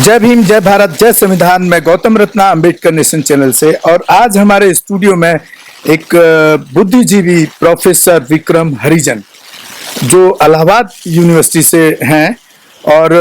जय भीम, जय भारत, जय संविधान। मैं गौतम रत्ना, अंबेडकर नेशन चैनल से। और आज हमारे स्टूडियो में एक बुद्धिजीवी प्रोफेसर विक्रम हरिजन, जो इलाहाबाद यूनिवर्सिटी से हैं, और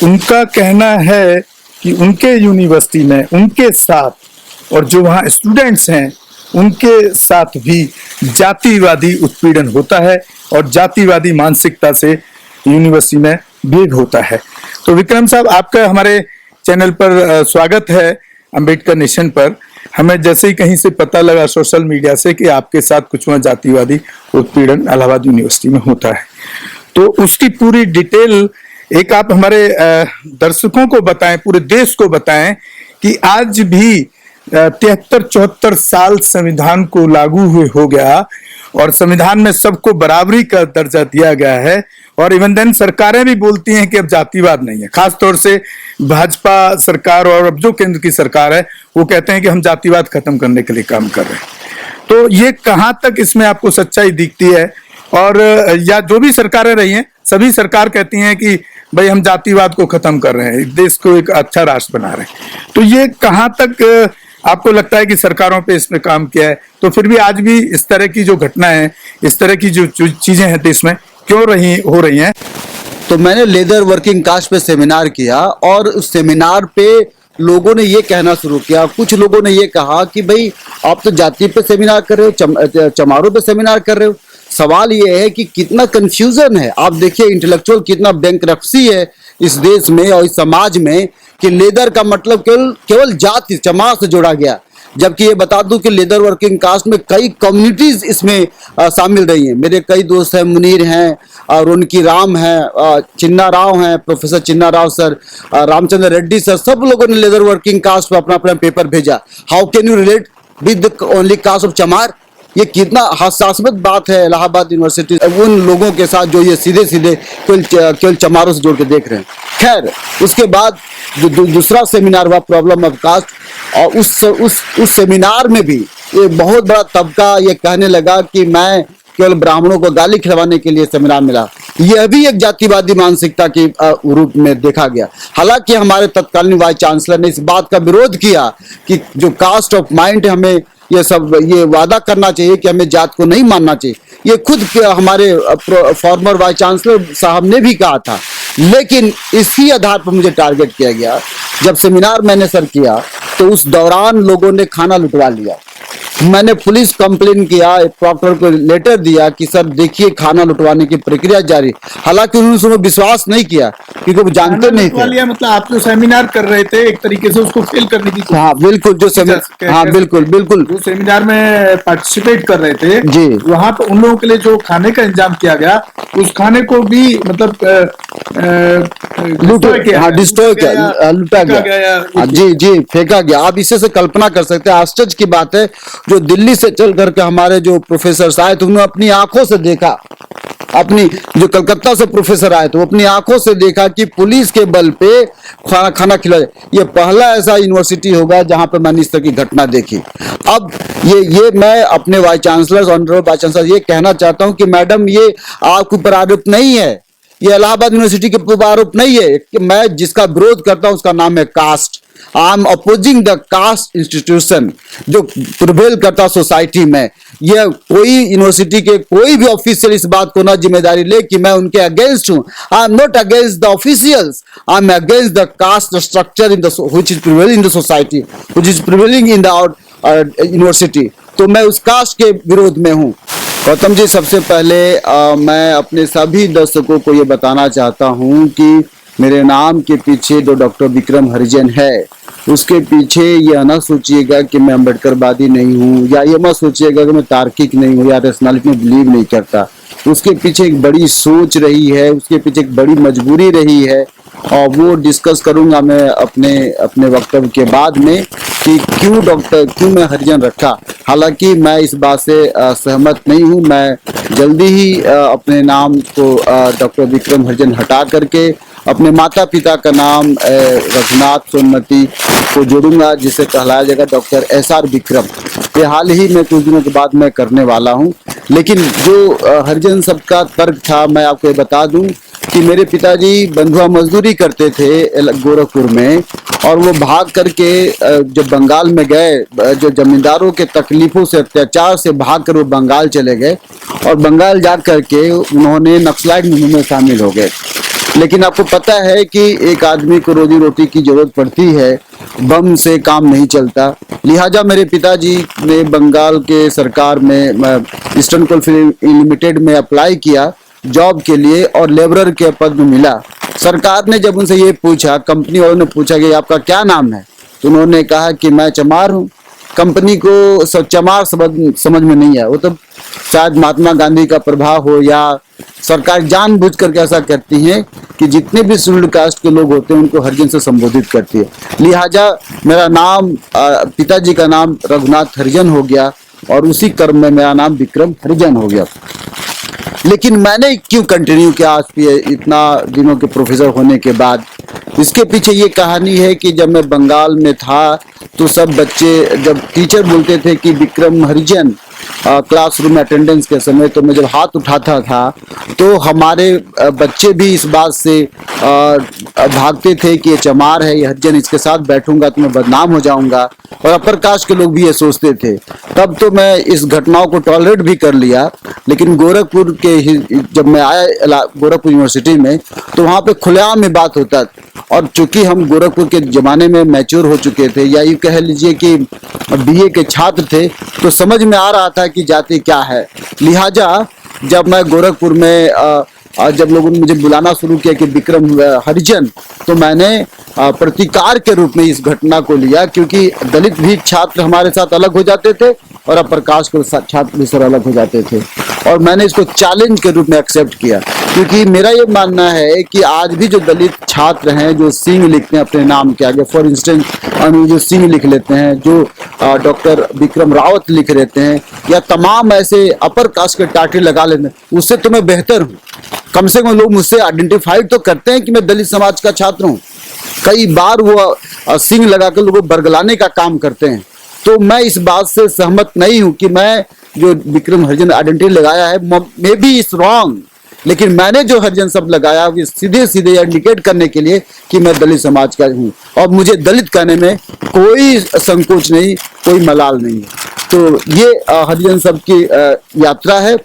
उनका कहना है कि उनके यूनिवर्सिटी में उनके साथ और जो वहाँ स्टूडेंट्स हैं उनके साथ भी जातिवादी उत्पीड़न होता है और जातिवादी मानसिकता से यूनिवर्सिटी में भेद होता है। तो विक्रम साहब, आपका हमारे चैनल पर स्वागत है, अंबेडकर नेशन पर। हमें जैसे ही कहीं से पता लगा सोशल मीडिया से कि आपके साथ कुछ वहाँ जातिवादी उत्पीड़न इलाहाबाद यूनिवर्सिटी में होता है, तो उसकी पूरी डिटेल एक आप हमारे दर्शकों को बताएं, पूरे देश को बताएं कि आज भी 73-74 साल संविधान को लागू हुए हो गया और संविधान में सबको बराबरी का दर्जा दिया गया है, और इवन देन सरकारें भी बोलती हैं कि अब जातिवाद नहीं है। खासतौर से भाजपा सरकार और अब जो केंद्र की सरकार है वो कहते हैं कि हम जातिवाद खत्म करने के लिए काम कर रहे हैं। तो ये कहाँ तक इसमें आपको सच्चाई दिखती है? और या जो भी सरकारें रही हैं, सभी सरकार कहती हैं कि भाई हम जातिवाद को खत्म कर रहे हैं, देश को एक अच्छा राष्ट्र बना रहे हैं। तो ये कहाँ तक आपको लगता है कि सरकारों पे इसमें काम किया है? तो फिर भी आज भी इस तरह की जो घटना है, इस तरह की जो चीजें हैं देश में क्यों हो रही हैं? तो मैंने लेदर वर्किंग कास्ट पे सेमिनार किया और उस सेमिनार पे लोगों ने ये कहना शुरू किया। कुछ लोगों ने ये कहा कि भाई आप तो जाति पे सेमिनार कर रहे हो, चमारों पे सेमिनार कर रहे हो। सवाल ये है कि कितना कंफ्यूजन है। आप देखिए इंटेलेक्चुअल कितना बैंकरप्सी है इस देश में और इस समाज में कि लेदर का मतलब केवल जाति चमार से जोड़ा गया, जबकि ये बता दूं कि लेदर वर्किंग कास्ट में कई कम्युनिटीज इसमें शामिल रही हैं। मेरे कई दोस्त हैं, मुनीर हैं, रोनकी राम हैं, चिन्ना राव हैं, प्रोफेसर चिन्ना राव सर, रामचंद्र रेड्डी सर, सब लोगों ने लेदर वर्किंग कास्ट पर अपना अपना पेपर भेजा। How can you relate with the only caste of Chamar? ये कितना हास्यास्पद बात है इलाहाबाद यूनिवर्सिटी उन लोगों के साथ जो ये सीधे सीधे केवल चमारों से जोड़ के देख रहे हैं। खैर, उसके बाद जो दूसरा सेमिनार हुआ प्रॉब्लम ऑफ कास्ट, और उस सेमिनार में भी ये बहुत बड़ा तबका ये कहने लगा कि मैं केवल ब्राह्मणों को गाली खिलवाने के लिए सेमिनार मिला। यह भी एक जातिवादी मानसिकता के रूप में देखा गया। हालांकि हमारे तत्कालीन वाइस चांसलर ने इस बात का विरोध किया कि जो कास्ट ऑफ माइंड है, हमें ये वादा करना चाहिए कि हमें जात को नहीं मानना चाहिए। ये खुद हमारे फॉर्मर वाइस चांसलर साहब ने भी कहा था, लेकिन इसी आधार पर मुझे टारगेट किया गया। जब सेमिनार मैंने सर किया तो उस दौरान लोगों ने खाना लुटवा लिया। मैंने पुलिस कंप्लेन किया, प्रॉक्टर को लेटर दिया कि सर देखिए खाना लुटवाने की प्रक्रिया जारी। हालांकि उन्होंने उसमें विश्वास नहीं किया क्योंकि वो जानते नहीं थे। मतलब आप जो सेमिनार कर रहे थे एक तरीके से उसको फेल करने की। हाँ बिल्कुल, जो सेमिनार, हाँ बिल्कुल बिल्कुल, जो सेमिनार में पार्टिसिपेट कर रहे थे जी, वहाँ पर उन लोगों के लिए जो खाने का इंतजाम किया गया, उस खाने को भी मतलब डिस्ट्रॉय किया, लूटा गया। जी जी, फेंका गया। आप इससे कल्पना कर सकते हैं। आश्चर्य की बात है, जो दिल्ली से चल करके हमारे जो प्रोफेसर आए थे उन्होंने अपनी आंखों से देखा, अपनी जो कलकत्ता से प्रोफेसर आए थे वो अपनी आंखों से देखा कि पुलिस के बल पे खाना खिलाया। ये पहला ऐसा यूनिवर्सिटी होगा जहां पे मैंने इस तरह की घटना देखी। अब ये मैं अपने vice chancellor, honourable vice chancellor, ये कहना चाहता हूं कि मैडम ये आपके ऊपर आरोप नहीं है, ये इलाहाबाद यूनिवर्सिटी के ऊपर आरोप नहीं है कि मैं जिसका विरोध करता हूं उसका नाम है caste. I am opposing the caste institution जो प्रिवेल करता सोसाइटी में। यह कोई यूनिवर्सिटी के कोई भी ऑफिशियल इस बात को ना जिम्मेदारी ले कि मैं उनके अगेंस्ट हूं। I am not against the officials, I am against the caste structure in the which is prevailing in the society, which is prevailing in the university. तो मैं उस कास्ट के विरोध में हूं। गौतम जी, सबसे पहले मैं अपने सभी दर्शकों को ये बताना चाहता हूं कि मेरे नाम के पीछे जो डॉक्टर विक्रम हरिजन है, उसके पीछे यह ना सोचिएगा कि मैं अम्बेडकरवादी नहीं हूँ, या ये मत सोचिएगा कि मैं तार्किक नहीं हूँ या रैशनैलिटी में बिलीव नहीं करता। उसके पीछे एक बड़ी सोच रही है, उसके पीछे एक बड़ी मजबूरी रही है, और वो डिस्कस करूंगा मैं अपने वक्तव्य के बाद में कि क्यों मैं हरिजन रखा। हालांकि मैं इस बात से सहमत नहीं हूं। मैं जल्दी ही अपने नाम को डॉक्टर विक्रम हरिजन हटा करके अपने माता पिता का नाम रघुनाथ सोनमती को जोड़ूंगा, जिसे कहलाया जाएगा डॉक्टर SR विक्रम। ये हाल ही में कुछ दिनों के बाद मैं करने वाला हूं। लेकिन जो हरिजन सबका तर्क था, मैं आपको बता दूं कि मेरे पिताजी बंधुआ मजदूरी करते थे गोरखपुर में, और वो भाग करके जब बंगाल में गए, जो जमींदारों के तकलीफों से, अत्याचार से भाग कर वो बंगाल चले गए, और बंगाल जा करके उन्होंने नक्सलाइट मुहिम में शामिल हो गए। लेकिन आपको पता है कि एक आदमी को रोजी रोटी की जरूरत पड़ती है, बम से काम नहीं चलता। लिहाजा मेरे पिताजी ने बंगाल के सरकार में ईस्टर्न कोलफील्ड लिमिटेड में अप्लाई किया जॉब के लिए, और लेबरर के पद में मिला। सरकार ने जब उनसे ये पूछा, कंपनी वालों ने पूछा कि आपका क्या नाम है, तो उन्होंने कहा कि मैं चमार हूँ। कंपनी को चमार समझ में नहीं आया। वो तो शायद महात्मा गांधी का प्रभाव हो, या सरकार जानबूझ करके ऐसा करती है कि जितने भी शेड्यूल्ड कास्ट के लोग होते हैं उनको हरिजन से संबोधित करती है। लिहाजा मेरा नाम, पिताजी का नाम रघुनाथ हरिजन हो गया, और उसी क्रम में मेरा नाम विक्रम हरिजन हो गया। लेकिन मैंने क्यों कंटिन्यू किया आज भी इतना दिनों के प्रोफेसर होने के बाद? इसके पीछे ये कहानी है कि जब मैं बंगाल में था तो सब बच्चे, जब टीचर बोलते थे कि विक्रम हरिजन क्लासरूम अटेंडेंस के समय, तो मैं जब हाथ उठाता था तो हमारे बच्चे भी इस बात से भागते थे कि ये चमार है, ये हरिजन, इसके साथ बैठूंगा तो मैं बदनाम हो जाऊंगा, और अपर कास्ट के लोग भी ये सोचते थे। तब तो मैं इस घटनाओं को टॉलरेट भी कर लिया। लेकिन गोरखपुर के जब मैं आया गोरखपुर यूनिवर्सिटी में, तो वहाँ पे खुलेआम में बात होता, और चूंकि हम गोरखपुर के जमाने में मैच्योर हो चुके थे, या यूँ कह लीजिए कि बीए के छात्र थे, तो समझ में आ रहा था कि जाति क्या है। लिहाजा जब मैं गोरखपुर में जब लोगों ने मुझे बुलाना शुरू किया कि विक्रम हरिजन, तो मैंने प्रतिकार के रूप में इस घटना को लिया, क्योंकि दलित भी छात्र हमारे साथ अलग हो जाते थे और अपर कास्ट के छात्र भी सर अलग हो जाते थे, और मैंने इसको चैलेंज के रूप में एक्सेप्ट किया। क्योंकि मेरा ये मानना है कि आज भी जो दलित छात्र हैं जो सिंह लिखते हैं अपने नाम के आगे, फॉर इंस्टेंस जो सिंह लिख लेते हैं, जो डॉक्टर विक्रम रावत लिख लेते हैं, या तमाम ऐसे अपर कास्ट के टाइटल लगा लेते हैं, उससे तो मैं बेहतर हूँ। कम से कम लोग मुझसे आइडेंटिफाइड तो करते हैं कि मैं दलित समाज का छात्र हूँ। कई बार वो सिंह लगाकर लोगों को बरगलाने का काम करते हैं। तो मैं इस बात से सहमत नहीं हूँ कि मैं जो विक्रम हरिजन आइडेंटिटी लगाया है, मे बी इज रॉन्ग, लेकिन मैंने जो हरिजन शब्द लगाया वो सीधे सीधे इंडिकेट करने के लिए कि मैं दलित समाज का हूँ, और मुझे दलित कहने में कोई संकोच नहीं, कोई मलाल नहीं है। तो ये हरिजन शब्द की यात्रा है।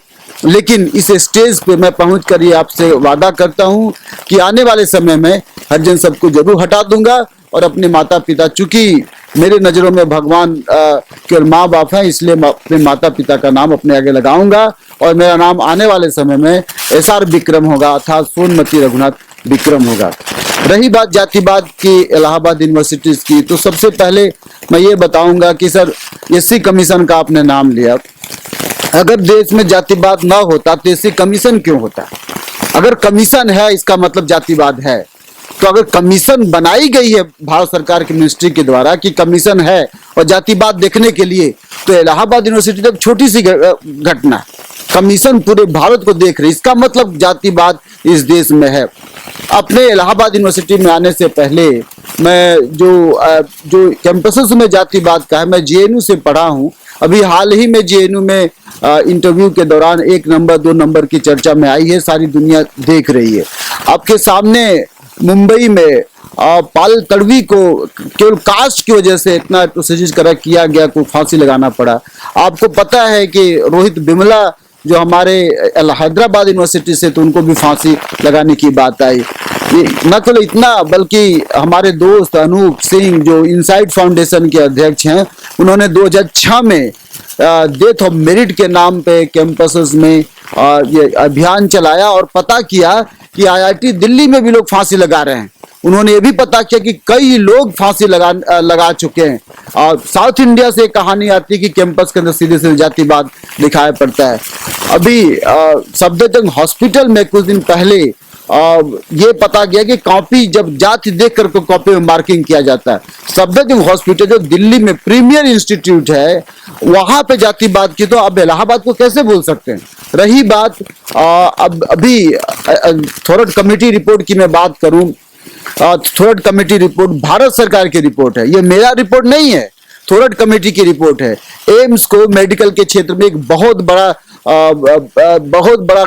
लेकिन इस स्टेज पे मैं पहुंच कर ये आपसे वादा करता हूं कि आने वाले समय में हरिजन शब्द को जरूर हटा दूंगा, और अपने माता पिता, चूंकि मेरे नजरों में भगवान केवल माँ बाप हैं, इसलिए मैं अपने माता पिता का नाम अपने आगे लगाऊंगा, और मेरा नाम आने वाले समय में SR विक्रम होगा, अर्थात सोनमती रघुनाथ विक्रम होगा। रही बात जातिवाद की इलाहाबाद यूनिवर्सिटीज की, तो सबसे पहले मैं ये बताऊंगा कि सर SC कमीशन का आपने नाम लिया। अगर देश में जातिवाद ना होता तो SC कमीशन क्यों होता? अगर कमीशन है इसका मतलब जातिवाद है। तो अगर कमीशन बनाई गई है भारत सरकार की मिनिस्ट्री के द्वारा कि कमीशन है और जातिवाद देखने के लिए, तो इलाहाबाद यूनिवर्सिटी तो छोटी सी घटना, कमीशन पूरे भारत को देख रही, इसका मतलब जातिवाद इस देश में है। अपने इलाहाबाद यूनिवर्सिटी में आने से पहले मैं जो कैंपसेस में जातिवाद का है, मैं JNU से पढ़ा हूँ। अभी हाल ही में JNU में इंटरव्यू के दौरान 1 नंबर 2 नंबर की चर्चा में आई है, सारी दुनिया देख रही है। आपके सामने मुंबई में पाल तड़वी को केवल कास्ट की वजह से इतना प्रोसीजर करा किया गया, को फांसी लगाना पड़ा। आपको पता है कि रोहित बिमला जो हमारे हैदराबाद यूनिवर्सिटी से, तो उनको भी फांसी लगाने की बात आई। न केवल इतना, बल्कि हमारे दोस्त अनूप सिंह जो इनसाइड फाउंडेशन के अध्यक्ष हैं, उन्होंने 2006 में डेथ ऑफ मेरिट के नाम पे कैंपसेस में ये अभियान चलाया और पता किया कि IIT दिल्ली में भी लोग फांसी लगा रहे हैं। उन्होंने ये भी पता किया कि कई लोग फांसी लगा चुके हैं। और साउथ इंडिया से कहानी आती है कि कैंपस के अंदर सीधे सीधे जातिवाद दिखाई पड़ता है। अभी सफदरजंग हॉस्पिटल में कुछ दिन पहले ये पता गया कि कॉपी, जब जाति देख कर कॉपी में मार्किंग किया जाता है। सफदरजंग हॉस्पिटल जो दिल्ली में प्रीमियर इंस्टीट्यूट है, वहां पे जातिवाद की, तो अब इलाहाबाद को कैसे बोल सकते हैं? रही बात अभी थोरट कमेटी रिपोर्ट की मैं बात करूं, थोरट कमेटी रिपोर्ट भारत सरकार की रिपोर्ट है, ये मेरा रिपोर्ट नहीं है। थोरट कमेटी की रिपोर्ट है। एम्स को मेडिकल के क्षेत्र में एक बहुत बड़ा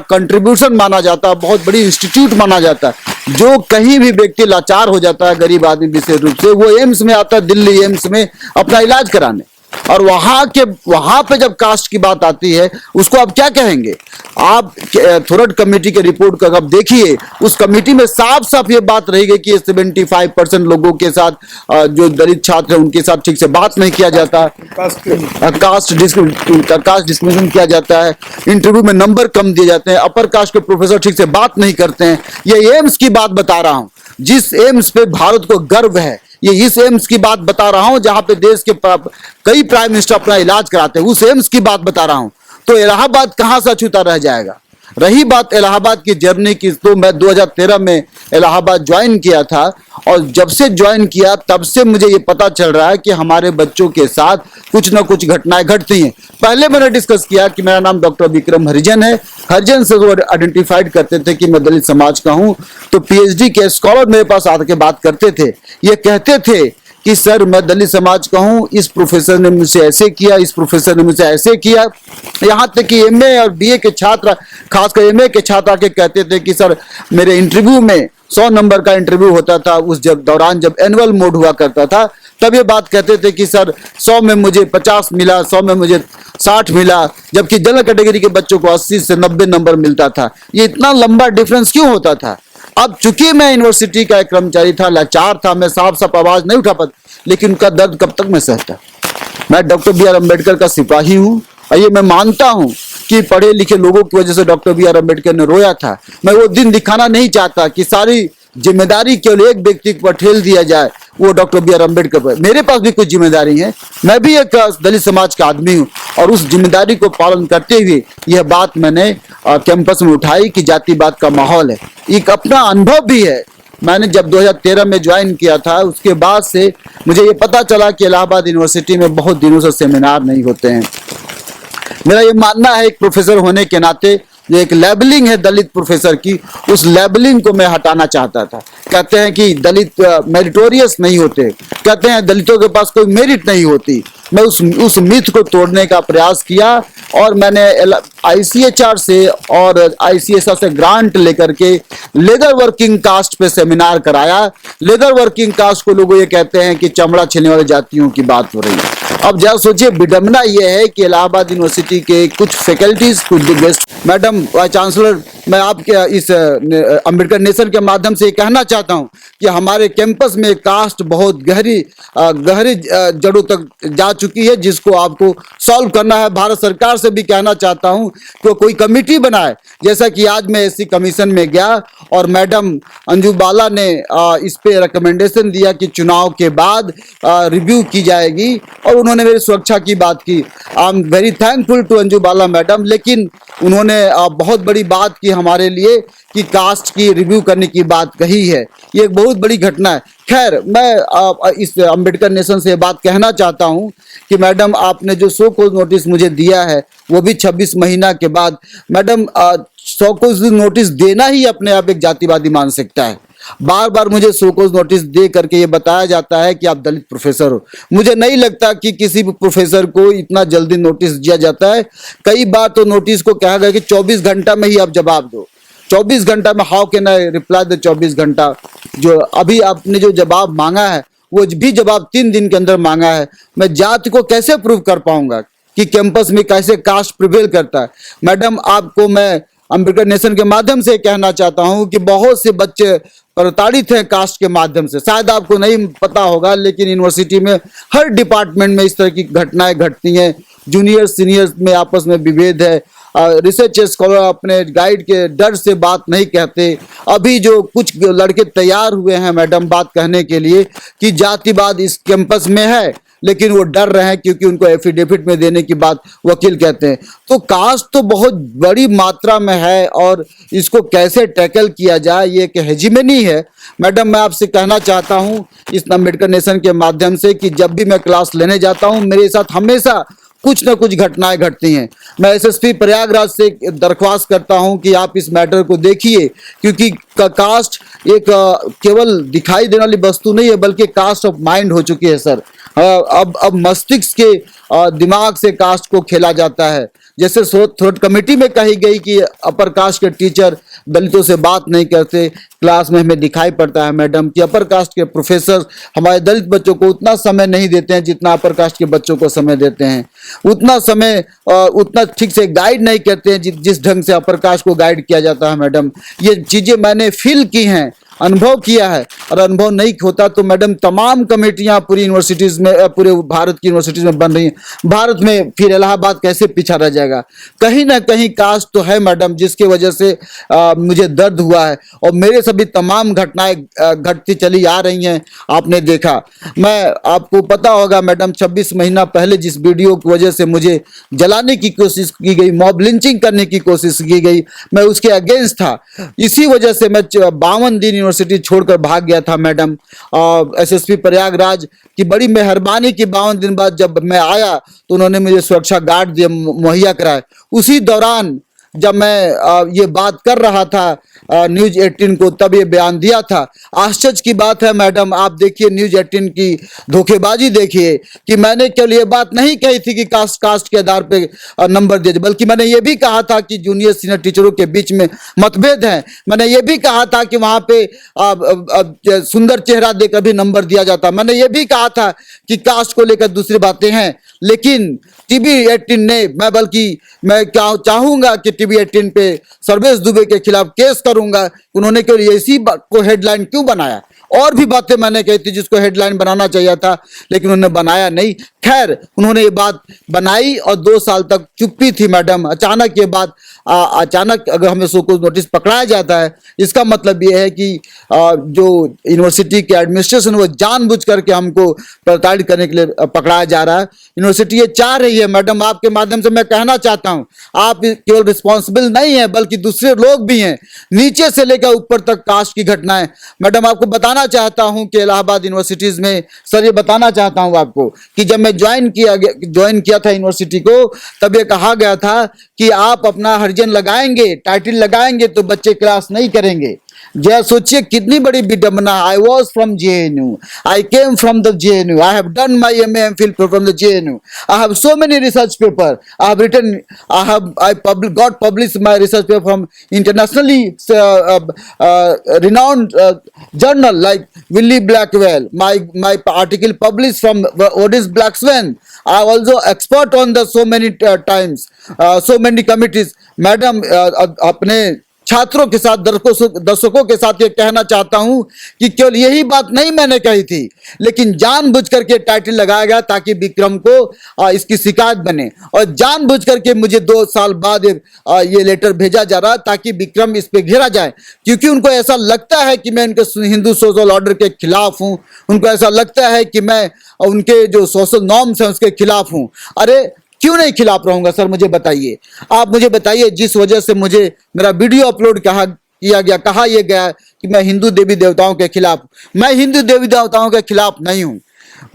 कंट्रीब्यूशन माना जाता है, बहुत बड़ी इंस्टीट्यूट माना जाता है। जो कहीं भी व्यक्ति लाचार हो जाता है, गरीब आदमी विशेष रूप से, वो एम्स में आता है, दिल्ली एम्स में अपना इलाज कराने। और वहां पे जब कास्ट की बात आती है, उसको आप क्या कहेंगे? आप थोरट कमेटी के रिपोर्ट का आप देखिए, उस कमेटी में साफ साफ ये बात रहेगी कि 75% लोगों के साथ जो दलित छात्र हैं उनके साथ ठीक से बात नहीं किया जाता, कास्ट डिस्क्रिमिनेशन किया जाता है, इंटरव्यू में नंबर कम दिए जाते हैं, अपर कास्ट के प्रोफेसर ठीक से बात नहीं करते हैं। ये एम्स की बात बता रहा हूं, जिस एम्स पे भारत को गर्व है। ये इस एम्स की बात बता रहा हूं जहां पे देश के कई प्राइम मिनिस्टर अपना इलाज कराते हैं, उस एम्स की बात बता रहा हूं। तो इलाहाबाद कहां से अछूता रह जाएगा? रही बात इलाहाबाद की जर्नी की, तो मैं 2013 में इलाहाबाद ज्वाइन किया था, और जब से ज्वाइन किया तब से मुझे ये पता चल रहा है कि हमारे बच्चों के साथ कुछ ना कुछ घटनाएं घटती हैं। पहले मैंने डिस्कस किया कि मेरा नाम डॉक्टर विक्रम हरिजन है। हरिजन से वो आइडेंटिफाइड करते थे कि मैं दलित समाज का हूं, तो पीएचडी के स्कॉलर मेरे पास आकर बात करते थे। ये कहते थे कि सर मैं दलित समाज का हूं, इस प्रोफेसर ने मुझसे ऐसे किया, इस प्रोफेसर ने मुझसे ऐसे किया। यहां तक कि एमए और बीए के छात्र, खासकर एमए के छात्र आके कहते थे कि सर मेरे इंटरव्यू में 100 नंबर का इंटरव्यू होता था, उस दौरान जब एनुअल मोड हुआ करता था, तब ये बात कहते थे कि सर 100 में मुझे 50 मिला, 100 में मुझे 60 मिला, जबकि जनरल कैटेगरी के बच्चों को 80 से 90 नंबर मिलता था। ये इतना लंबा डिफरेंस क्यों होता था? अब चूंकि मैं यूनिवर्सिटी का एक कर्मचारी था, लाचार था, मैं साफ साफ आवाज नहीं उठा पाता, लेकिन उनका दर्द कब तक मैं सहता? मैं डॉक्टर बी आर अम्बेडकर का सिपाही हूं, और ये मैं मानता हूं कि पढ़े लिखे लोगों की वजह से डॉक्टर बी आर अम्बेडकर ने रोया था। मैं वो दिन दिखाना नहीं चाहता कि सारी जिम्मेदारी केवल एक व्यक्ति पर ठेल दिया जाए, वो डॉक्टर बी आर अम्बेडकर पर। मेरे पास भी कुछ जिम्मेदारी है, मैं भी एक दलित समाज का आदमी हूं, और उस जिम्मेदारी को पालन करते हुए यह बात मैंने कैंपस में उठाई कि जातिवाद का माहौल है। एक अपना अनुभव भी है। मैंने जब 2013 में ज्वाइन किया था, उसके बाद से मुझे ये पता चला कि इलाहाबाद यूनिवर्सिटी में बहुत दिनों से सेमिनार नहीं होते हैं। मेरा ये मानना है, एक प्रोफेसर होने के नाते, जो एक लेबलिंग है दलित प्रोफेसर की, उस लेबलिंग को मैं हटाना चाहता था। कहते हैं कि दलित मेरिटोरियस नहीं होते, कहते हैं दलितों के पास कोई मेरिट नहीं होती। मैं उस मिथ को तोड़ने का प्रयास किया, और मैंने ICHR से और ICSR से ग्रांट लेकर के लेदर वर्किंग कास्ट पे सेमिनार कराया। लेदर वर्किंग कास्ट को लोग ये कहते हैं कि चमड़ा छीनने वाली जातियों की बात हो रही है। अब जरा सोचिए, विडंबना यह है कि इलाहाबाद यूनिवर्सिटी के कुछ फैकल्टीज, कुछ गेस्ट, मैडम वाइस चांसलर, मैं आपके इस अम्बेडकर नेशन के माध्यम से कहना चाहता हूं कि हमारे कैंपस में कास्ट बहुत गहरी जड़ों तक जा चुकी है, जिसको आपको सॉल्व करना है। भारत सरकार से भी कहना चाहता हूं कि कोई कमेटी बनाए, जैसा कि आज मैं एससी कमीशन में गया और मैडम अंजू बाला ने इस पे रिकमेंडेशन दिया कि चुनाव के बाद रिव्यू की जाएगी, और उन्होंने मेरी सुरक्षा की बात की। I am very thankful to Anju Bala madam, लेकिन उन्होंने बहुत बड़ी बात की हमारे लिए कि कास्ट की रिव्यू करने की बात कही है। ये एक बहुत बड़ी घटना है। खैर, मैं इस अम्बेडकर नेशन से बात कहना चाहता हूं कि मैडम आपने जो सो कॉज नोटिस मुझे दिया है, वो भी 26 महीना के बाद। मैडम, सो कॉज नोटिस देना ही अपने आप एक जातिवादी मानसिकता है। बार बार मुझे सो कॉज नोटिस दे करके ये बताया जाता है कि आप दलित प्रोफेसर हो। मुझे नहीं लगता कि किसी भी प्रोफेसर को इतना जल्दी नोटिस दिया जाता है। कई बार तो नोटिस को कहा गया कि 24 घंटा में ही आप जवाब दो। 24 घंटा में how can I reply the 24 घंटा? जो अभी आपने जो जवाब मांगा है, वो भी जवाब 3 दिन के अंदर मांगा है। मैं जाति को कैसे प्रूव कर पाऊंगा कि कैंपस में कैसे कास्ट प्रिवेल करता है? मैडम, आपको मैं अम्बेडकर नेशन के माध्यम से कहना चाहता हूं कि बहुत से बच्चे प्रताड़ित हैं कास्ट के माध्यम से। शायद आपको नहीं पता होगा, लेकिन यूनिवर्सिटी में हर डिपार्टमेंट में इस तरह की घटनाएं घटती हैं। जूनियर सीनियर्स में आपस में विभेद है। रिसर्च स्कॉलर अपने गाइड के डर से बात नहीं कहते। अभी जो कुछ लड़के तैयार हुए हैं मैडम बात कहने के लिए कि जातिवाद इस कैंपस में है, लेकिन वो डर रहे हैं क्योंकि उनको एफिडेविट में देने की बात वकील कहते हैं। तो कास्ट तो बहुत बड़ी मात्रा में है, और इसको कैसे टैकल किया जाए, ये एक हेजिमनी है। मैडम, मैं आपसे कहना चाहता हूं इस अम्बेडकर नेशन के माध्यम से कि जब भी मैं क्लास लेने जाता हूं, मेरे साथ हमेशा कुछ न कुछ घटनाएं घटती हैं। मैं एसएसपी प्रयागराज से दरख्वास्त करता हूं कि आप इस मैटर को देखिए, क्योंकि कास्ट एक केवल दिखाई देने वाली वस्तु नहीं है, बल्कि कास्ट ऑफ माइंड हो चुकी है। सर, अब मस्तिष्क के दिमाग से कास्ट को खेला जाता है। जैसे थ्रोट कमेटी में कही गई कि अपर कास्ट के टीचर दलितों से बात नहीं करते, क्लास में हमें दिखाई पड़ता है मैडम कि अपर कास्ट के प्रोफेसर हमारे दलित बच्चों को उतना समय नहीं देते हैं जितना अपर कास्ट के बच्चों को समय देते हैं, उतना समय उतना ठीक से गाइड नहीं करते हैं जिस ढंग से अपर कास्ट को गाइड किया जाता है मैडम। ये चीज़ें मैंने फील की हैं, अनुभव किया है, और अनुभव नहीं होता तो मैडम तमाम कमेटियां पूरी यूनिवर्सिटीज़ में, पूरे भारत की यूनिवर्सिटीज़ में बन रही हैं। भारत में फिर इलाहाबाद कैसे पीछा रह जाएगा? कहीं ना कहीं कास्ट तो है मैडम जिसकी वजह से मुझे दर्द हुआ है, और मेरे सभी तमाम घटनाएं घटती चली आ रही हैं। आपने देखा, मैं आपको पता होगा मैडम 26 महीना पहले जिस वीडियो की वजह से मुझे जलाने की कोशिश की गई, मॉब लिंचिंग करने की कोशिश की गई, मैं उसके अगेंस्ट था। इसी वजह से मैं 52 दिन यूनिवर्सिटी छोड़कर भाग गया था मैडम। एसएसपी प्रयागराज की बड़ी मेहरबानी की 52 दिन बाद जब मैं आया तो उन्होंने मुझे सुरक्षा गार्ड दिए, मुहैया कराए। उसी दौरान जब मैं ये बात कर रहा था न्यूज 18 को, तब ये बयान दिया था। आश्चर्य की बात है मैडम, आप देखिए न्यूज 18 की धोखेबाजी देखिए कि मैंने केवल ये बात नहीं कही थी कि कास्ट के आधार पे नंबर दिए, बल्कि मैंने ये भी कहा था कि जूनियर सीनियर टीचरों के बीच में मतभेद हैं। मैंने ये भी कहा था कि वहाँ पे सुंदर चेहरा देकर भी नंबर दिया जाता। मैंने ये भी कहा था कि कास्ट को लेकर दूसरी बातें हैं, लेकिन टीवी 18 ने, मैं क्या चाहूंगा कि टीवी 18 पे सर्वेश दुबे के खिलाफ केस करूंगा। उन्होंने केवल इसी बात को हेडलाइन क्यों बनाया? और भी बातें मैंने कही थी जिसको हेडलाइन बनाना चाहिए था, लेकिन उन्होंने बनाया नहीं। खैर, उन्होंने ये बात बनाई और 2 साल तक चुप्पी थी मैडम। अचानक ये बात अचानक अगर हमें सो कुछ नोटिस पकड़ाया जाता है, इसका मतलब ये है कि जो यूनिवर्सिटी के एडमिनिस्ट्रेशन वो जानबूझ करके हमको प्रताड़ित करने के लिए पकड़ाया जा रहा है। यूनिवर्सिटी ये चाह रही है मैडम, आपके माध्यम से मैं कहना चाहता हूँ, आप केवल रिस्पॉन्सिबल नहीं है बल्कि दूसरे लोग भी हैं, नीचे से लेकर ऊपर तक कास्ट की घटनाएं। मैडम, आपको बताना चाहता हूं कि इलाहाबाद यूनिवर्सिटीज में, सर ये बताना चाहता हूं आपको कि जब मैं ज्वाइन किया था यूनिवर्सिटी को, तब ये कहा गया था कि आप अपना हरिजन लगाएंगे, टाइटल लगाएंगे तो बच्चे क्लास नहीं करेंगे। जरा सोचिए कितनी बड़ी विडंबना। I was from JNU, I came from the JNU, I have done my MA MPhil from the JNU, I have so many research paper, I have written, got published my research paper from internationally renowned journal like Willie Blackwell. My article published from what is Black Swan. I also expert on the so many times, so many committees. Madam, अपने छात्रों के साथ, दर्शकों के साथ ये कहना चाहता हूं कि केवल यही बात नहीं मैंने कही थी, लेकिन जानबूझ करके टाइटल लगाया गया ताकि विक्रम को इसकी शिकायत बने, और जानबूझ करके मुझे 2 साल बाद ये लेटर भेजा जा रहा ताकि विक्रम इस पे घेरा जाए, क्योंकि उनको ऐसा लगता है कि मैं उनके हिंदू सोशल ऑर्डर के खिलाफ हूं, उनको ऐसा लगता है कि मैं उनके जो सोशल नॉर्म्स हैं उसके खिलाफ हूं। अरे क्यों नहीं खिलाफ रहूंगा सर, मुझे बताइए। आप मुझे बताइए, जिस वजह से मुझे मेरा वीडियो अपलोड कहा यह गया कि मैं हिंदू देवी देवताओं के खिलाफ, मैं हिंदू देवी देवताओं के खिलाफ नहीं हूं,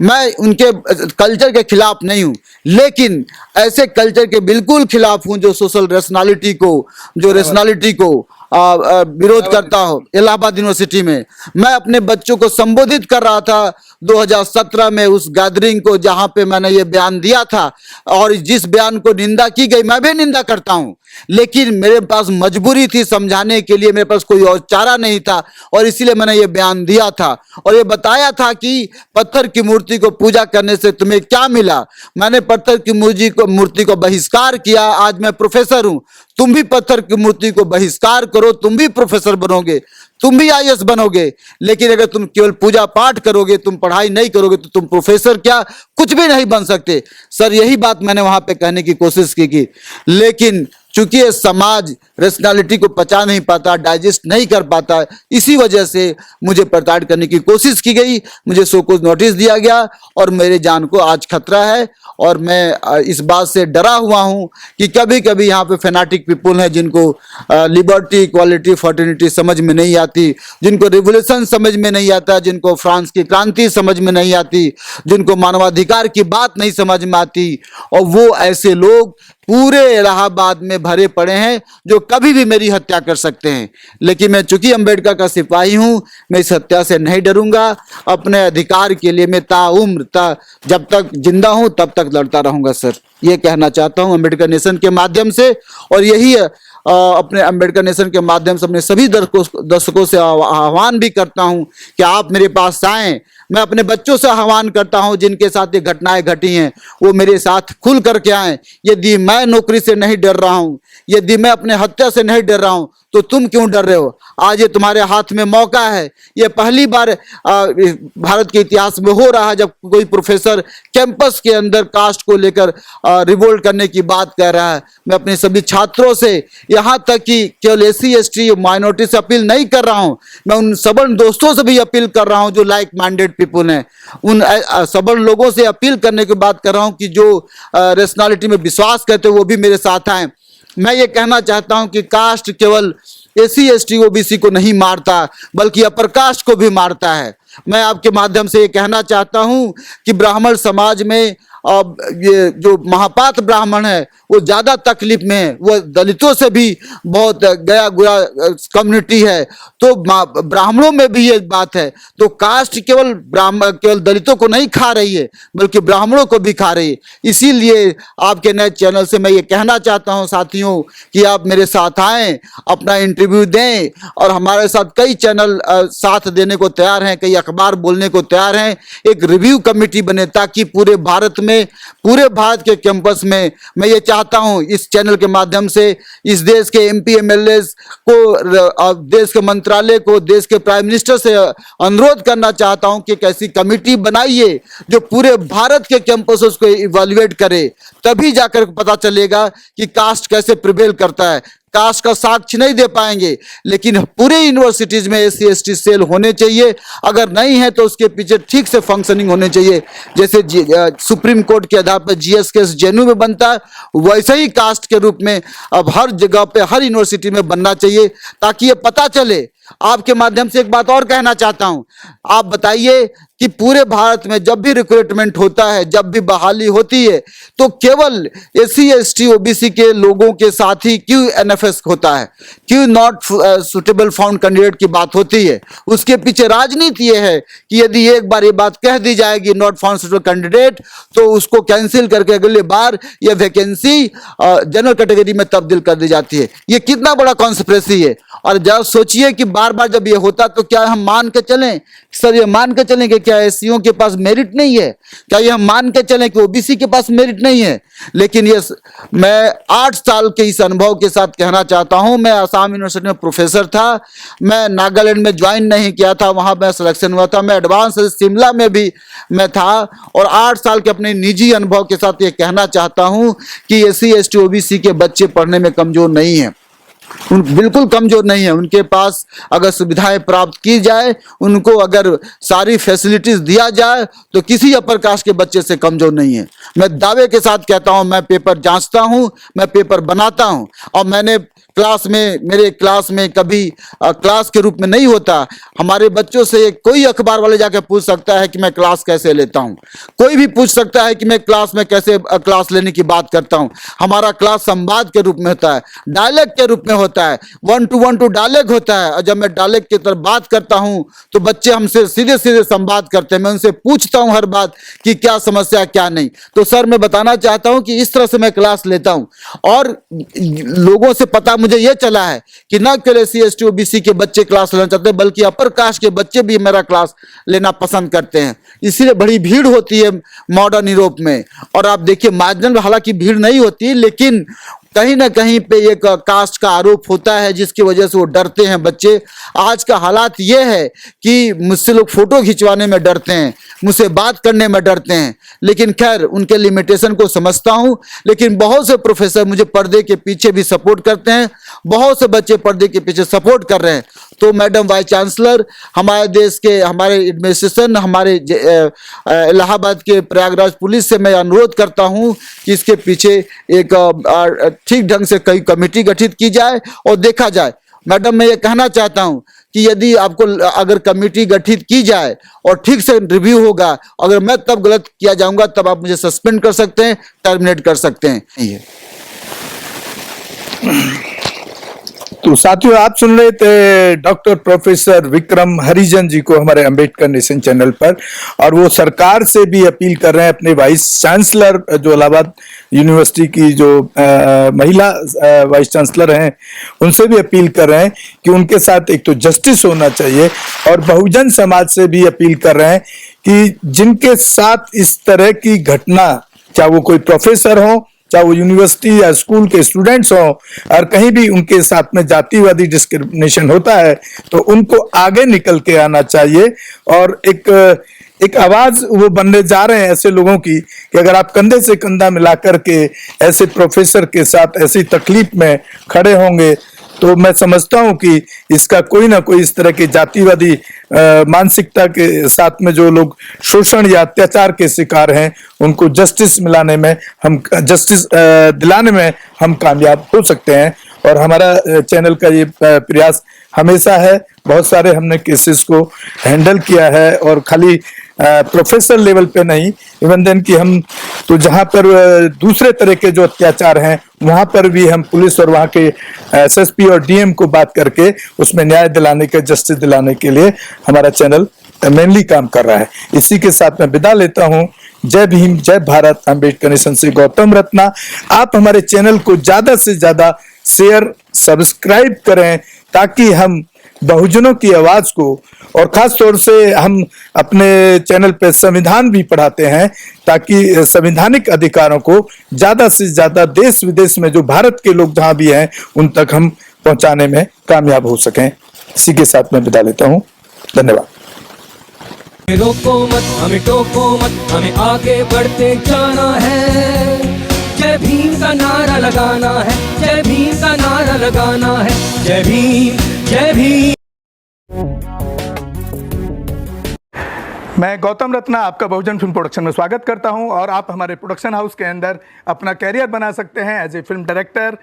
मैं उनके कल्चर के खिलाफ नहीं हूं, लेकिन ऐसे कल्चर के बिल्कुल खिलाफ हूं जो सोशल रेशनैलिटी को विरोध करता हो। इलाहाबाद यूनिवर्सिटी में मैं अपने बच्चों को संबोधित कर रहा था 2017 में उस गैदरिंग को जहां पे मैंने ये बयान दिया था, और जिस बयान को निंदा की गई मैं भी निंदा करता हूं, लेकिन मेरे पास मजबूरी थी समझाने के लिए, मेरे पास कोई और चारा नहीं था, और इसीलिए मैंने ये बयान दिया था और ये बताया था कि पत्थर की मूर्ति को पूजा करने से तुम्हें क्या मिला। मैंने पत्थर की मूर्ति को बहिष्कार किया। आज मैं प्रोफेसर हूं, तुम भी पत्थर की मूर्ति को बहिष्कार करो, तुम भी प्रोफेसर बनोगे, तुम भी IAS बनोगे। लेकिन अगर तुम केवल पूजा पाठ करोगे, तुम पढ़ाई नहीं करोगे, तो तुम प्रोफेसर क्या कुछ भी नहीं बन सकते। सर, यही बात मैंने वहां पे कहने की कोशिश की, लेकिन चूंकि ये समाज रेशनैलिटी को पचा नहीं पाता, डाइजेस्ट नहीं कर पाता, इसी वजह से मुझे प्रताड़ित करने की कोशिश की गई, मुझे सो कुछ नोटिस दिया गया और मेरे जान को आज खतरा है। और मैं इस बात से डरा हुआ हूं कि कभी कभी यहाँ पे फैनाटिक पीपुल हैं जिनको लिबर्टी, इक्वालिटी, फर्टिनिटी समझ में नहीं आती, जिनको रिवोल्यूशन समझ में नहीं आता, जिनको फ्रांस की क्रांति समझ में नहीं आती, जिनको मानवाधिकार की बात नहीं समझ में आती, और वो ऐसे लोग पूरे इलाहाबाद में भरे पड़े हैं जो कभी भी मेरी हत्या कर सकते हैं, लेकिन मैं चूंकि अंबेडकर का सिपाही हूं, मैं इस हत्या से नहीं डरूंगा। अपने अधिकार के लिए मैं ताउम्र जब तक जिंदा हूं तब तक लड़ता रहूंगा सर। ये कहना चाहता हूं अम्बेडकर नेशन के माध्यम से, और यही अपने अम्बेडकर नेशन के माध्यम से अपने सभी दर्शकों से आह्वान भी करता हूं कि आप मेरे पास आएं। मैं अपने बच्चों से आह्वान करता हूं जिनके साथ ये घटनाएं घटी हैं, वो मेरे साथ खुल करके आएं। यदि मैं नौकरी से नहीं डर रहा हूं, यदि मैं अपने हत्या से नहीं डर रहा हूं, तो तुम क्यों डर रहे हो? आज ये तुम्हारे हाथ में मौका है। ये पहली बार भारत के इतिहास में हो रहा है जब कोई प्रोफेसर कैंपस के अंदर कास्ट को लेकर रिवोल्ट करने की बात कह रहा है। मैं अपने सभी छात्रों से, यहाँ तक कि केवल SC/ST माइनॉरिटी से अपील नहीं कर रहा हूँ, मैं उन सभी दोस्तों से भी अपील कर रहा हूँ जो लाइक माइंडेड पीपुल हैं। उन सभी लोगों से अपील करने की बात कर रहा हूँ कि जो रेशनैलिटी में विश्वास करते हैं वो भी मेरे साथ आए। मैं ये कहना चाहता हूं कि कास्ट केवल SC/ST OBC को नहीं मारता, बल्कि अपर कास्ट को भी मारता है। मैं आपके माध्यम से ये कहना चाहता हूं कि ब्राह्मण समाज में अब ये जो महापात्र ब्राह्मण है वो ज्यादा तकलीफ में है, वो दलितों से भी बहुत गया गुया कम्युनिटी है, तो ब्राह्मणों में भी ये बात है। तो कास्ट केवल दलितों को नहीं खा रही है, बल्कि ब्राह्मणों को भी खा रही है। इसीलिए आपके नए चैनल से मैं ये कहना चाहता हूं साथियों कि आप मेरे साथ आएं, अपना इंटरव्यू दें, और हमारे साथ कई चैनल साथ देने को तैयार हैं, कई अखबार बोलने को तैयार हैं। एक रिव्यू कमेटी बने ताकि पूरे भारत के कैंपस में मैं ये चाहता हूं इस चैनल के माध्यम से इस देश के MP MLA को, देश के मंत्रालय को, देश के प्राइम मिनिस्टर से अनुरोध करना चाहता हूं कि एक ऐसी कमेटी बनाइए जो पूरे भारत के कैंपस को इवैल्यूएट करे। तभी जाकर पता चलेगा कि कास्ट कैसे प्रिवेल करता है। कास्ट का साक्ष्य नहीं दे पाएंगे, लेकिन पूरे यूनिवर्सिटीज में SC/ST सेल होने चाहिए। अगर नहीं है तो उसके पीछे ठीक से फंक्शनिंग होने चाहिए। जैसे सुप्रीम कोर्ट के आधार पर GS केस JNU में बनता है, वैसे ही कास्ट के रूप में अब हर जगह पे, हर यूनिवर्सिटी में बनना चाहिए, ताकि ये पता चले। आपके माध्यम से एक बात और कहना चाहता हूं, आप बताइए कि पूरे भारत में जब भी रिक्रूटमेंट होता है, जब भी बहाली होती है, तो केवल SC/ST OBC के लोगों के साथ ही क्यों NFS होता है, क्यों नॉट सुटेबल फाउंड कैंडिडेट की बात होती है? उसके पीछे राजनीति ये है कि यदि एक बार ये बात कह दी जाएगी नॉट फाउंड सुटेबल कैंडिडेट, तो उसको कैंसिल करके अगले बार ये वैकेंसी जनरल कैटेगरी में तब्दील कर दी जाती है। ये कितना बड़ा कॉन्स्पिरेसी है। और जब सोचिए कि बार बार जब ये होता तो क्या हम मान के चलें सर, ये मान के चलें कि क्या SCO के पास मेरिट नहीं है? क्या ये हम मान के चलें कि OBC के पास मेरिट नहीं है? लेकिन ये मैं 8 साल के इस अनुभव के साथ कहना चाहता हूं, मैं आसाम यूनिवर्सिटी में प्रोफेसर था, मैं नागालैंड में ज्वाइन नहीं किया था, वहां मैं सिलेक्शन हुआ था, मैं एडवांस शिमला में भी मैं था, और 8 साल के अपने निजी अनुभव के साथ ये कहना चाहता हूं कि SC/ST OBC के बच्चे पढ़ने में कमजोर नहीं है, बिल्कुल कमजोर नहीं है। उनके पास अगर सुविधाएं प्राप्त की जाए, उनको अगर सारी फैसिलिटीज दिया जाए, तो किसी अपर कास्ट के बच्चे से कमजोर नहीं है। मैं दावे के साथ कहता हूं, मैं पेपर जांचता हूं, मैं पेपर बनाता हूं, और मैंने मेरे क्लास में कभी क्लास के रूप में नहीं होता। हमारे बच्चों से कोई अखबार वाले जाकर पूछ सकता है कि मैं क्लास कैसे लेता हूं, कोई भी पूछ सकता है कि मैं क्लास में कैसे क्लास लेने की बात करता हूं। हमारा क्लास संवाद के रूप में होता है, डायलॉग के रूप में होता है, 1 to 1 डायलॉग होता है। और जब मैं डायलॉग की तरफ बात करता हूं तो बच्चे हमसे सीधे सीधे संवाद करते हैं। मैं उनसे पूछता हूं हर बात कि क्या समस्या क्या नहीं। तो सर, मैं बताना चाहता हूं कि इस तरह से मैं क्लास लेता हूं, और लोगों से पता मुझे यह चला है कि न केवल SC/ST OBC के बच्चे क्लास लेना चाहते हैं, बल्कि अपर कास्ट के बच्चे भी मेरा क्लास लेना पसंद करते हैं। इसीलिए बड़ी भीड़ होती है मॉडर्न यूरोप में। और आप देखिए मार्जिनल में हालांकि भीड़ नहीं होती, लेकिन कहीं ना कहीं पे एक कास्ट का आरोप होता है, जिसकी वजह से वो डरते हैं बच्चे। आज का हालात ये है कि मुझसे लोग फोटो खिंचवाने में डरते हैं, मुझसे बात करने में डरते हैं, लेकिन खैर उनके लिमिटेशन को समझता हूं। लेकिन बहुत से प्रोफेसर मुझे पर्दे के पीछे भी सपोर्ट करते हैं, बहुत से बच्चे पर्दे के पीछे सपोर्ट कर रहे हैं। तो मैडम वाइस चांसलर, हमारे देश के, हमारे एडमिनिस्ट्रेशन, हमारे इलाहाबाद के प्रयागराज पुलिस से मैं अनुरोध करता हूं कि इसके पीछे एक ठीक ढंग से कई कमेटी गठित की जाए और देखा जाए। मैडम, मैं ये कहना चाहता हूं कि यदि आपको अगर कमेटी गठित की जाए और ठीक से रिव्यू होगा, अगर मैं तब गलत किया जाऊंगा तब आप मुझे सस्पेंड कर सकते हैं, टर्मिनेट कर सकते हैं। तो साथियों, आप सुन रहे थे डॉक्टर प्रोफेसर विक्रम हरिजन जी को हमारे अंबेडकर नेशन चैनल पर, और वो सरकार से भी अपील कर रहे हैं, अपने वाइस चांसलर जो इलाहाबाद यूनिवर्सिटी की जो महिला वाइस चांसलर हैं, उनसे भी अपील कर रहे हैं कि उनके साथ एक तो जस्टिस होना चाहिए, और बहुजन समाज से भी अपील कर रहे हैं कि जिनके साथ इस तरह की घटना, चाहे वो कोई प्रोफेसर हो, चाहे वो यूनिवर्सिटी या स्कूल के स्टूडेंट्स हों, और कहीं भी उनके साथ में जातिवादी डिस्क्रिमिनेशन होता है, तो उनको आगे निकल के आना चाहिए। और एक आवाज वो बनने जा रहे हैं ऐसे लोगों की कि अगर आप कंधे से कंधा मिला करके ऐसे प्रोफेसर के साथ ऐसी तकलीफ में खड़े होंगे, तो मैं समझता हूं कि इसका कोई ना कोई इस तरह के जातिवादी मानसिकता के साथ में जो लोग शोषण या अत्याचार के शिकार हैं, उनको जस्टिस दिलाने में हम कामयाब हो सकते हैं। और हमारा चैनल का ये प्रयास हमेशा है, बहुत सारे हमने केसेस को हैंडल किया है, और खाली प्रोफेसर लेवल पे नहीं, इवन देन कि हम तो जहां पर दूसरे तरह के जो अत्याचार हैं, वहां पर भी हम पुलिस और वहां के एसएसपी और डीएम को बात करके उसमें न्याय दिलाने के, जस्टिस दिलाने के लिए हमारा चैनल मेनली काम कर रहा है। इसी के साथ मैं विदा लेता हूं। जय भीम, जय भारत। अंबेडकर नेशन से गौतम रत्ना। आप हमारे चैनल को ज्यादा से ज्यादा शेयर, सब्सक्राइब करें, ताकि हम बहुजनों की आवाज को, और खास तौर से हम अपने चैनल पे संविधान भी पढ़ाते हैं, ताकि संवैधानिक अधिकारों को ज्यादा से ज्यादा देश विदेश में जो भारत के लोग जहां भी हैं, उन तक हम पहुंचाने में कामयाब हो सकें। इसी के साथ मैं विदा लेता हूं। धन्यवाद। रोको मत, हमें टोको मत, हमें आगे बढ़ते जाना है। जय भीम का नारा लगाना है, जय भीम का नारा लगाना है। जय भीम, जय भीम। मैं गौतम रत्ना आपका बहुजन फिल्म प्रोडक्शन में स्वागत करता हूं, और आप हमारे प्रोडक्शन हाउस के अंदर अपना कैरियर बना सकते हैं as a film director,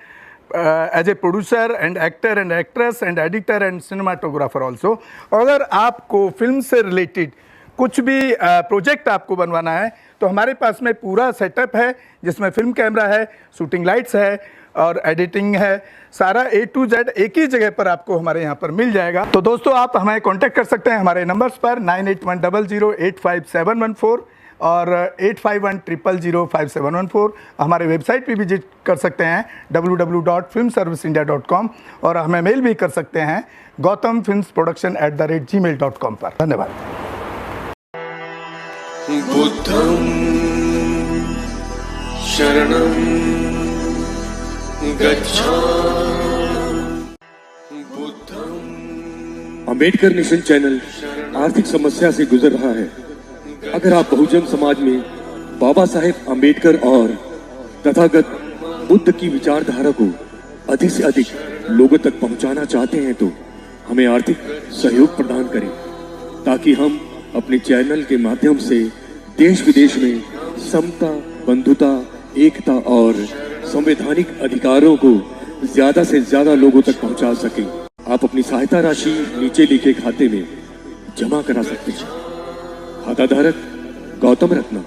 as a producer and actor and actress and editor and cinematographer also. अगर आपको फिल्म से रिलेटेड कुछ भी प्रोजेक्ट आपको बनवाना है, तो हमारे पास में पूरा सेटअप है, जिसमें फिल्म कैमरा है, शूटिंग लाइट्स है और एडिटिंग है। सारा A to Z एक ही जगह पर आपको हमारे यहाँ पर मिल जाएगा। तो दोस्तों, आप हमें कांटेक्ट कर सकते हैं हमारे नंबर्स पर 9810085714 और 8510005714। हमारे वेबसाइट पे विजिट कर सकते हैं www.filmserviceindia.com, और हमें मेल भी कर सकते हैं gautamfilmsproduction@gmail.com पर। धन्यवाद। बुद्धं शरणं गच्छामि। अंबेडकर नेशन चैनल आर्थिक समस्या से गुजर रहा है। अगर आप बहुजन समाज में बाबा साहेब अंबेडकर और तथागत बुद्ध की विचारधारा को अधिक से अधिक लोगों तक पहुंचाना चाहते हैं, तो हमें आर्थिक सहयोग प्रदान करें, ताकि हम अपने चैनल के माध्यम से देश विदेश में समता, बंधुता, एकता और संवैधानिक अधिकारों को ज्यादा से ज्यादा लोगों तक पहुंचा सकें। आप अपनी सहायता राशि नीचे लिखे खाते में जमा करा सकते हैं। खाता धारक गौतम रत्ना,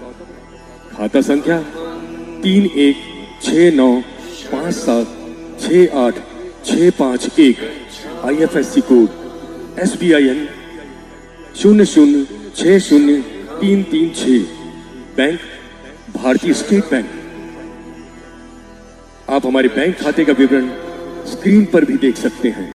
खाता संख्या 316957686551, IFSC कोड SBIN 0060336, बैंक भारतीय स्टेट बैंक। आप हमारे बैंक खाते का विवरण स्क्रीन पर भी देख सकते हैं।